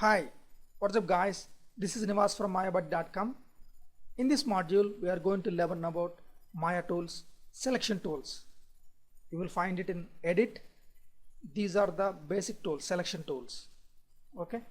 Hi, what's up guys? This is Nivas from MayaBuddy.com. In this module, we are going to learn about Maya tools, selection tools. You will find it in edit. These are the basic tools, selection tools. Okay.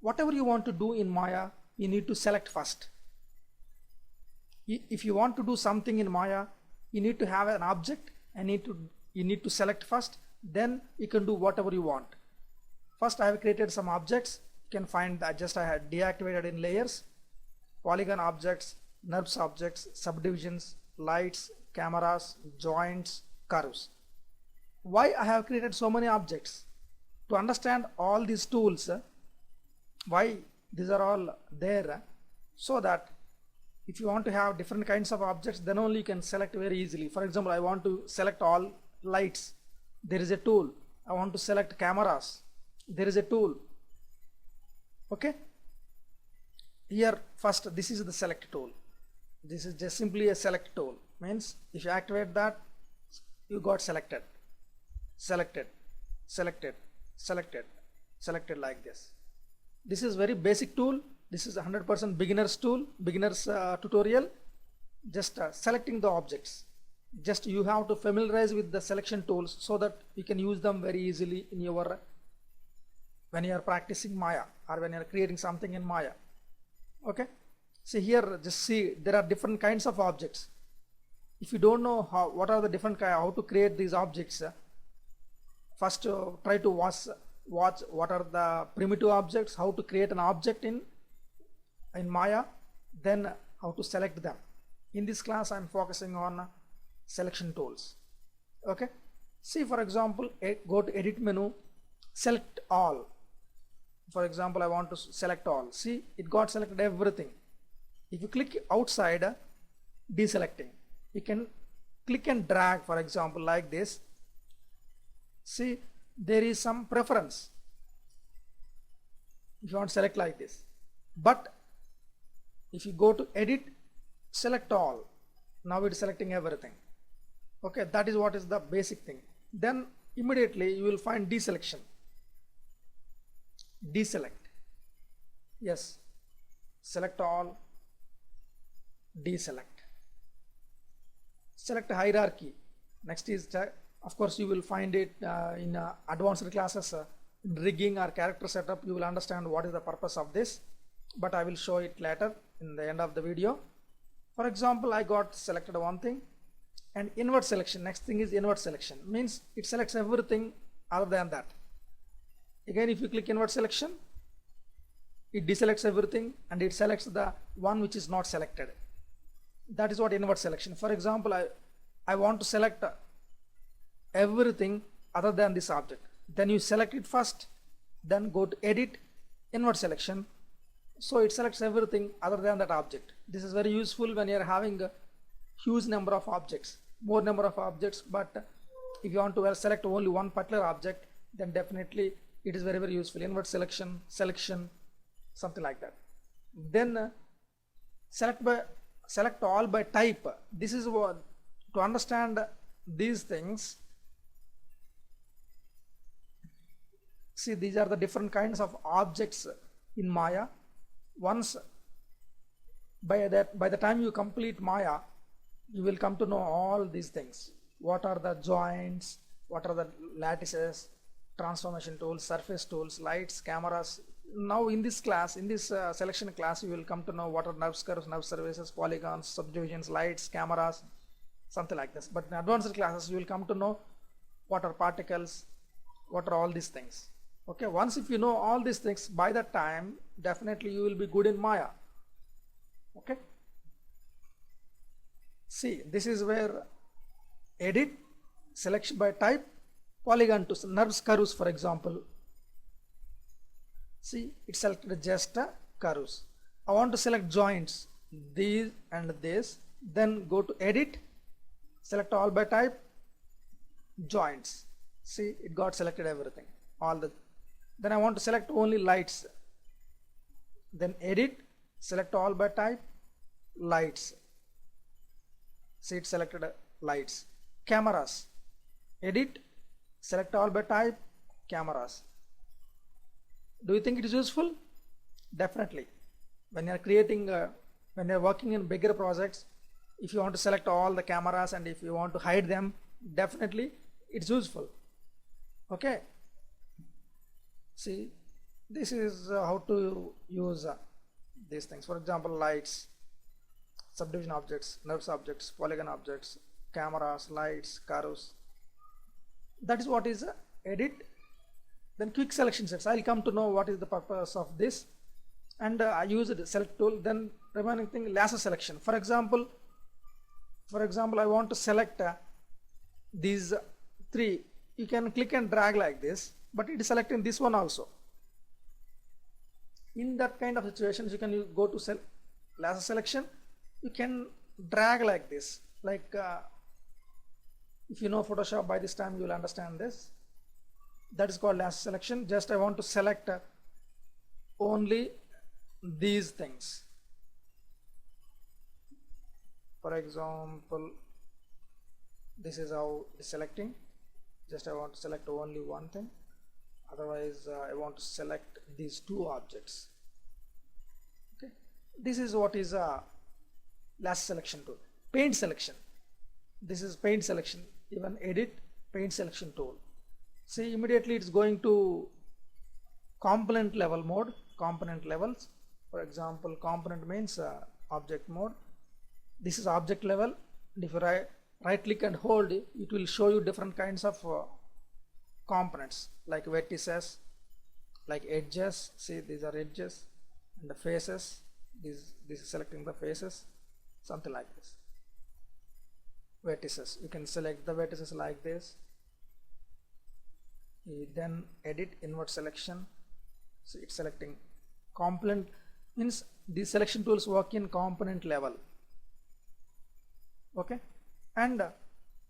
Whatever you want to do in Maya, you need to select first. If you want to do something in Maya, you need to have an object and you need to select first. Then you can do whatever you want. First, I have created some objects. You can find that I had deactivated in layers, polygon objects, NURBS objects, subdivisions, lights, cameras, joints, curves. Why I have created so many objects? To understand all these tools, why these are all there, so that if you want to have different kinds of objects, then only you can select very easily. For example, I want to select all lights. There is a tool. I want to select cameras. There is a tool. Okay. Here first, this is the select tool. This is just simply a select tool. Means if you activate that, you got selected, selected, selected, selected, selected like this. This is very basic tool. This is 100% beginners tool, beginners tutorial. Just selecting the objects. Just you have to familiarize with the selection tools so that you can use them very easily in your when you are practicing Maya or when you are creating something in Maya. Okay. See here, just see there are different kinds of objects. If you don't know what are the different how to create these objects, first try to watch what are the primitive objects, how to create an object in Maya, then how to select them. In this class I am focusing on selection tools. Okay. See, for example, go to edit menu, select all. For example, I want to select all. See, it got selected everything. If you click outside, deselecting, you can click and drag, for example, like this. See, there is some preference if you want to select like this. But if you go to edit, select all, now it is selecting everything. Okay, that is what is the basic thing. Then immediately you will find deselection. Deselect. Yes, select all, deselect. Select hierarchy. Next is, of course, you will find it in advanced classes, in rigging or character setup. You will understand what is the purpose of this, but I will show it later in the end of the video. For example, I got selected one thing, and invert selection. Next thing is invert selection. Means it selects everything other than that. Again, if you click invert selection, it deselects everything and it selects the one which is not selected. That is what invert selection. For example, I want to select everything other than this object. Then you select it first, then go to edit, invert selection. So it selects everything other than that object. This is very useful when you are having a huge number of objects, more number of objects. But if you want to select only one particular object, then definitely it is very, very useful. Invert selection, selection, something like that. Then select all by type. This is what, to understand these things. See, these are the different kinds of objects in Maya. Once by the time you complete Maya, you will come to know all these things. What are the joints? What are the lattices? Transformation tools, surface tools, lights, cameras. Now in this class, in this selection class, you will come to know what are NURBS curves, NURBS surfaces, polygons, subdivisions, lights, cameras, something like this. But in advanced classes, you will come to know what are particles, what are all these things. Okay, once if you know all these things, by that time, definitely you will be good in Maya. Okay. See, this is where edit, selection by type, polygon to NURBS curves, for example. See, it selected just curves. I want to select joints, these and this. Then go to edit, select all by type, joints. See, it got selected everything. Then I want to select only lights. Then edit, select all by type, lights. See, it selected lights. Cameras, edit, select all by type, cameras. Do you think it is useful? Definitely. When you are creating when you are working in bigger projects, if you want to select all the cameras and if you want to hide them, definitely it's useful. Okay, see, this is how to use these things. For example, lights, subdivision objects, nerves objects, polygon objects, cameras, lights, curves. That is what is edit. Then quick selection sets. I'll come to know what is the purpose of this, and I use the select tool. Then remaining thing, lasso selection. For example, I want to select these three. You can click and drag like this, but it is selecting this one also. In that kind of situations, you can go to lasso selection. You can drag like this, like if you know Photoshop by this time you will understand this. That is called lasso selection. Just I want to select only these things. For example, this is how it is selecting. Just I want to select only one thing. Otherwise I want to select these two objects. Okay, this is what is a lasso selection tool. Paint selection. This is paint selection. Even edit, paint selection tool. See, immediately it's going to component level mode. Component levels. For example, component means object mode. This is object level. And if you right click and hold, it will show you different kinds of components, like vertices, like edges. See, these are edges, and the faces. This is selecting the faces, something like this. Vertices, you can select the vertices like this. You then edit, invert selection. So it's selecting component, means these selection tools work in component level. Okay, and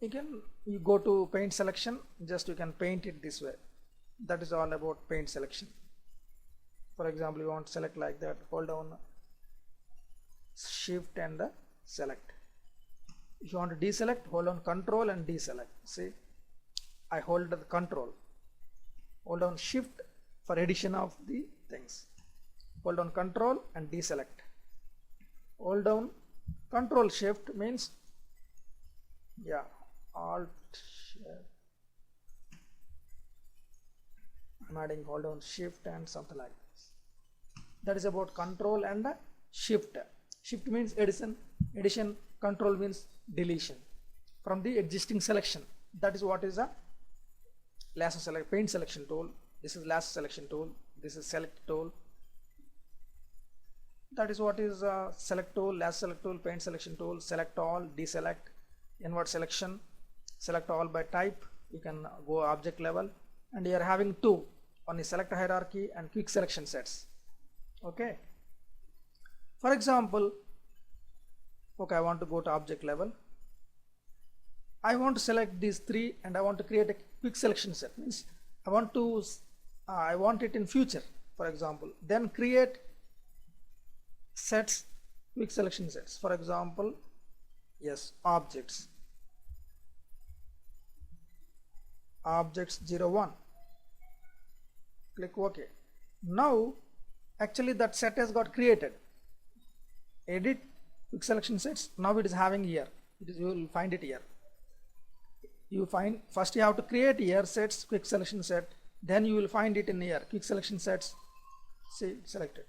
you go to paint selection, just you can paint it this way. That is all about paint selection. For example, you want to select like that, hold down shift and select. If you want to deselect, hold on control and deselect. See, I hold the control, hold on shift for addition of the things, hold on control and deselect, hold down control shift means, yeah, alt shift. I'm adding hold down shift and something like this. That is about control and shift. Shift means addition, control means deletion from the existing selection. That is what is a lasso select, paint selection tool. This is lasso selection tool. This is select tool. That is what is select tool, lasso select tool, paint selection tool, select all, deselect, invert selection, select all by type. You can go object level, and you are having two, one is select hierarchy and quick selection sets. Okay, for example, okay, I want to go to object level. I want to select these three and I want to create a quick selection set. Means I want it in future, for example. Then create sets, quick selection sets. For example, yes, objects 01. Click OK. Now actually that set has got created. Edit, quick selection sets. Now it is having here. You will find it here. You find first you have to create here sets, quick selection set. Then you will find it in here, quick selection sets. See, selected.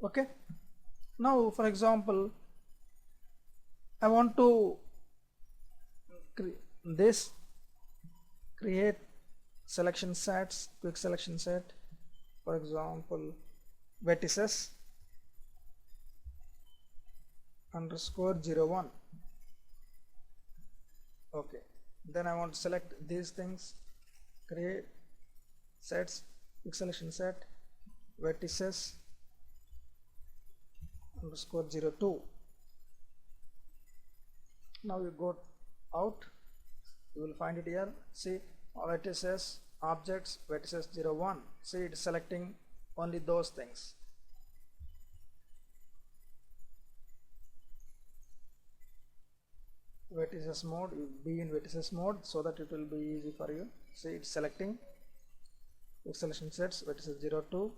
Okay. Now, for example, I want to create selection sets, quick selection set. For example, vertices _01. Okay, then I want to select these things, create sets, quick selection set, vertices _02. Now you go out, you will find it here. See, vertices, objects, vertices 01. See, it is selecting only those things. vertices mode, you be in vertices mode so that it will be easy for you. See, it's selecting quick selection sets, vertices 0 2.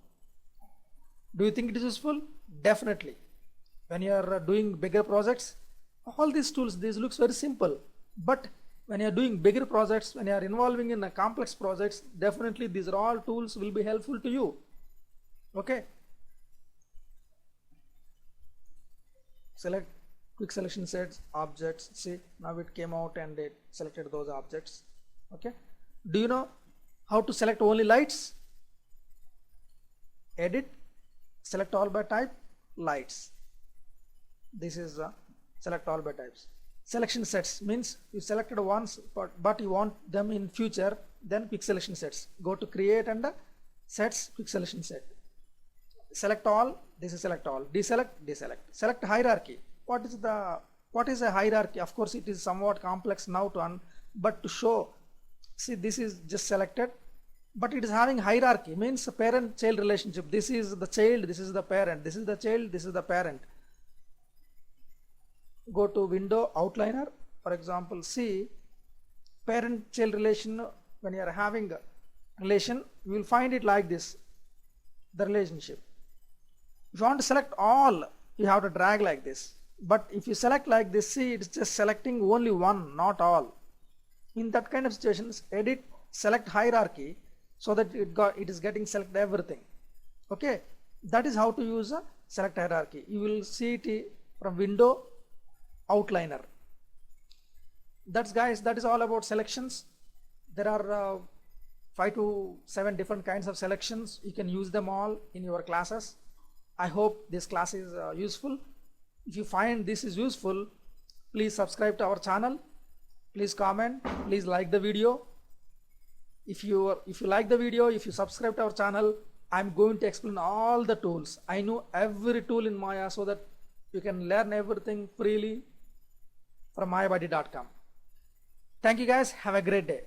Do you think it is useful? Definitely. When you are doing bigger projects, all these tools, this looks very simple, but when you are doing bigger projects, when you are involving in a complex projects, definitely these are all tools will be helpful to you. Okay. Select quick selection sets, objects. See, now it came out and it selected those objects. Okay. Do you know how to select only lights? Edit, select all by type, lights. This is select all by types. Selection sets means you selected once, but you want them in future, then quick selection sets. Go to create and sets, quick selection set. Select all, this is select all. Deselect, deselect. Select hierarchy. What is a hierarchy? Of course, it is somewhat complex now but to show, see, this is just selected, but it is having hierarchy, means a parent-child relationship. This is the child, this is the parent, this is the child, this is the parent. Go to window outliner, for example, see parent-child relation. When you are having a relation, you will find it like this, the relationship. If you want to select all, you have to drag like this. But if you select like this, see, it's just selecting only one, not all. In that kind of situations, edit, select hierarchy, so that it is getting select everything. Okay, that is how to use a select hierarchy. You will see it from window outliner. That's, guys, that is all about selections. There are 5 to 7 different kinds of selections. You can use them all in your classes. I hope this class is useful. If you find this is useful, please subscribe to our channel, please comment, please like the video. If you like the video, if you subscribe to our channel, I'm going to explain all the tools. I know every tool in Maya so that you can learn everything freely from mayabuddy.com. Thank you, guys. Have a great day.